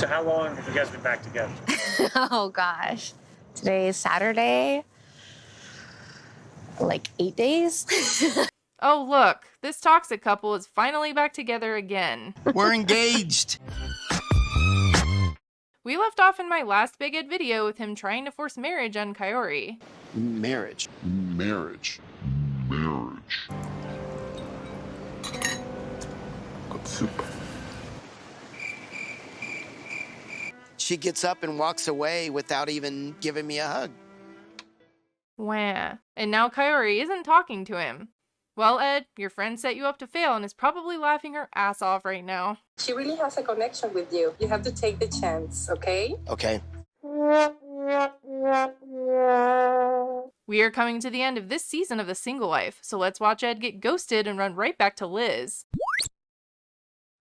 So how long have you guys been back together? Oh gosh. Today is Saturday. Like 8 days. Oh look, this toxic couple is finally back together again. We're engaged. We left off in my last Big Ed video with him trying to force marriage on Kyori. Marriage. Good soup. She gets up and walks away without even giving me a hug. Wah. And now Kyori isn't talking to him. Well, Ed, your friend set you up to fail and is probably laughing her ass off right now. She really has a connection with you. You have to take the chance, okay? Okay. We are coming to the end of this season of The Single Life, so let's watch Ed get ghosted and run right back to Liz.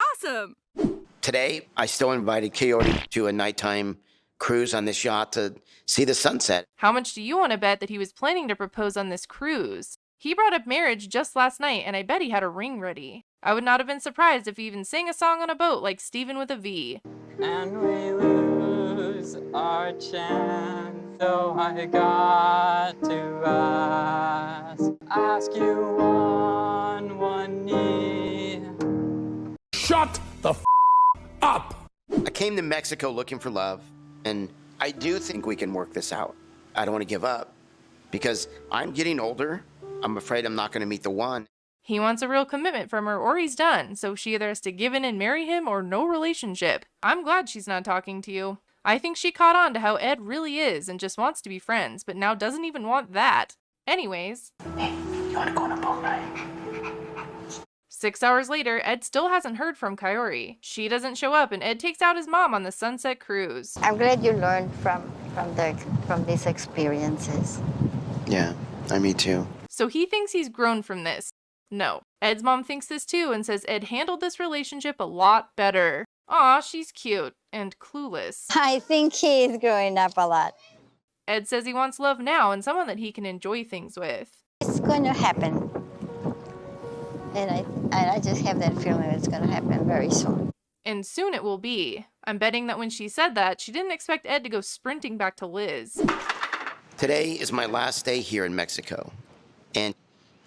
Awesome! Today, I still invited Kyori to a nighttime cruise on this yacht to see the sunset. How much do you want to bet that he was planning to propose on this cruise? He brought up marriage just last night, and I bet he had a ring ready. I would not have been surprised if he even sang a song on a boat like Steven with a V. And we lose our chance, so I got to ask you on one knee. Shut the up! I came to Mexico looking for love, and I do think we can work this out. I don't want to give up, because I'm getting older. I'm afraid I'm not going to meet the one. He wants a real commitment from her or he's done, so she either has to give in and marry him or no relationship. I'm glad she's not talking to you. I think she caught on to how Ed really is and just wants to be friends, but now doesn't even want that. Anyways. Hey, you want to go on a boat ride? 6 hours later, Ed still hasn't heard from Kyori. She doesn't show up and Ed takes out his mom on the sunset cruise. I'm glad you learned from these experiences. Yeah, me too. So he thinks he's grown from this. No. Ed's mom thinks this too and says Ed handled this relationship a lot better. Aw, she's cute and clueless. I think he's growing up a lot. Ed says he wants love now and someone that he can enjoy things with. It's going to happen. And I just have that feeling it's going to happen very soon. And soon it will be. I'm betting that when she said that, she didn't expect Ed to go sprinting back to Liz. Today is my last day here in Mexico. And,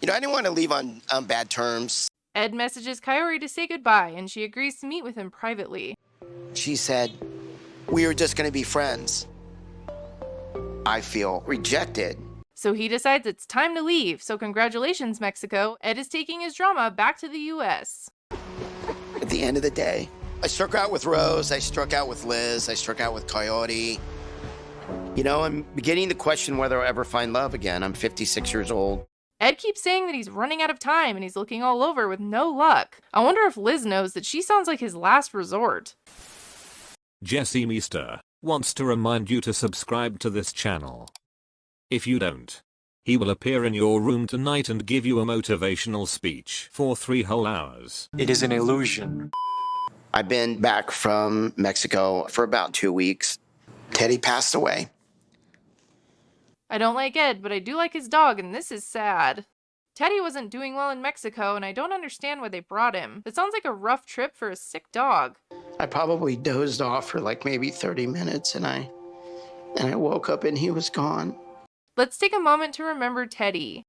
I didn't want to leave on bad terms. Ed messages Kyori to say goodbye, and she agrees to meet with him privately. She said, we were just going to be friends. I feel rejected. So he decides it's time to leave, so congratulations, Mexico. Ed is taking his drama back to the US. At the end of the day, I struck out with Rose, I struck out with Liz, I struck out with Kyori. I'm beginning to question whether I'll ever find love again. I'm 56 years old. Ed keeps saying that he's running out of time and he's looking all over with no luck. I wonder if Liz knows that she sounds like his last resort. Jesse Meester wants to remind you to subscribe to this channel. If you don't, he will appear in your room tonight and give you a motivational speech for 3 whole hours. It is an illusion. I've been back from Mexico for about 2 weeks. Teddy passed away. I don't like Ed, but I do like his dog, and this is sad. Teddy wasn't doing well in Mexico, and I don't understand why they brought him. It sounds like a rough trip for a sick dog. I probably dozed off for like maybe 30 minutes, and I woke up and he was gone. Let's take a moment to remember Teddy.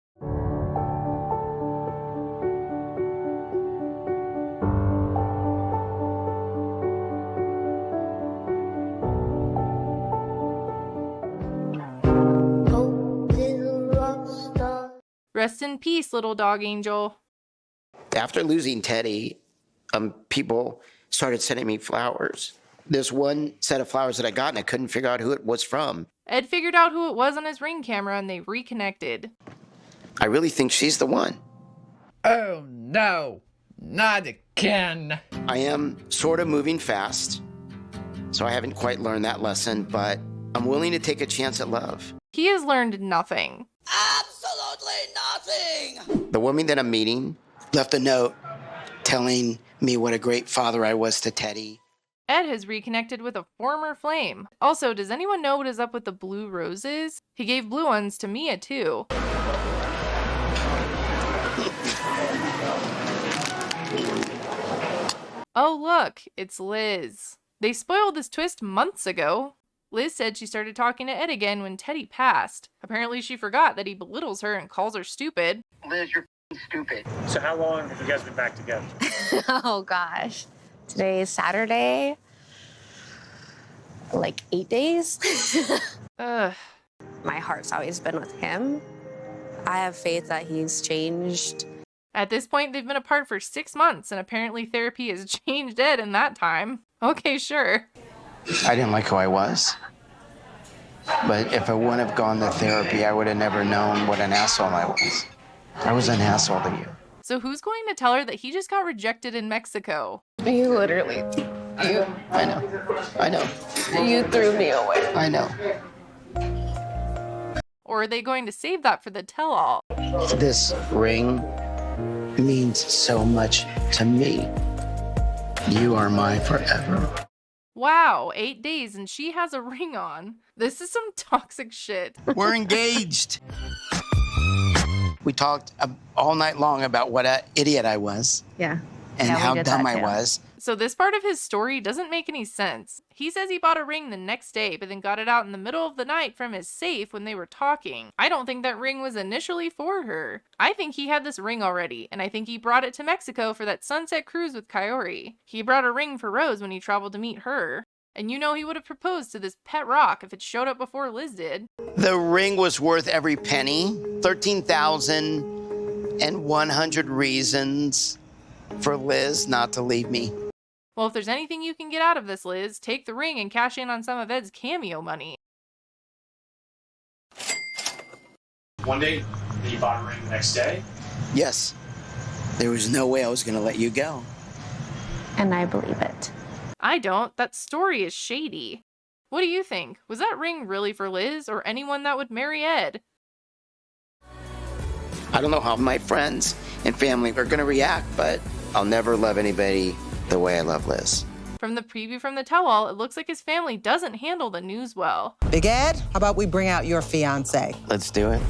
Rest in peace, little dog angel. After losing Teddy, people started sending me flowers. There's one set of flowers that I got and I couldn't figure out who it was from. Ed figured out who it was on his Ring camera and they reconnected. I really think she's the one. Oh no, not again. I am sort of moving fast, so I haven't quite learned that lesson, but I'm willing to take a chance at love. He has learned nothing. Absolutely nothing! The woman that I'm meeting left a note telling me what a great father I was to Teddy. Ed has reconnected with a former flame. Also, does anyone know what is up with the blue roses? He gave blue ones to Mia, too. Oh, look, it's Liz. They spoiled this twist months ago. Liz said she started talking to Ed again when Teddy passed. Apparently she forgot that he belittles her and calls her stupid. Liz, you're stupid. So how long have you guys been back together? Oh gosh. Today is Saturday. Like 8 days. Ugh. My heart's always been with him. I have faith that he's changed. At this point, they've been apart for 6 months, and apparently therapy has changed Ed in that time. Okay, sure. I didn't like who I was. But if I wouldn't have gone to therapy, I would have never known what an asshole I was. I was an asshole to you. So who's going to tell her that he just got rejected in Mexico? You literally, I know. you threw me away. I know. Or are they going to save that for the tell-all? This ring means so much to me. You are my forever. Wow, 8 days and she has a ring on. This is some toxic shit. We're engaged. We talked all night long about what an idiot I was. Yeah. And Yeah, we how did dumb that I too. was. So this part of his story doesn't make any sense. He says he bought a ring the next day, but then got it out in the middle of the night from his safe when they were talking. I don't think that ring was initially for her. I think he had this ring already, and I think he brought it to Mexico for that sunset cruise with Kyori. He brought a ring for Rose when he traveled to meet her. And you know he would have proposed to this pet rock if it showed up before Liz did. The ring was worth every penny. 13,100 reasons for Liz not to leave me. Well, if there's anything you can get out of this, Liz, take the ring and cash in on some of Ed's cameo money. One day, you bought a ring the next day? Yes. There was no way I was going to let you go. And I believe it. I don't. That story is shady. What do you think? Was that ring really for Liz or anyone that would marry Ed? I don't know how my friends and family are going to react, but I'll never love anybody the way I love Liz. From the preview from the tell-all, it looks like his family doesn't handle the news well. Big Ed, how about we bring out your fiancé? Let's do it.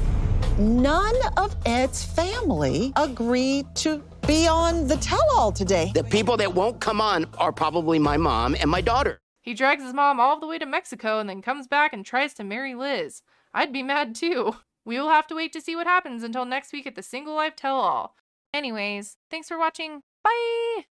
None of Ed's family agreed to be on the tell-all today. The people that won't come on are probably my mom and my daughter. He drags his mom all the way to Mexico and then comes back and tries to marry Liz. I'd be mad too. We will have to wait to see what happens until next week at the Single Life Tell-All. Anyways, thanks for watching. Bye!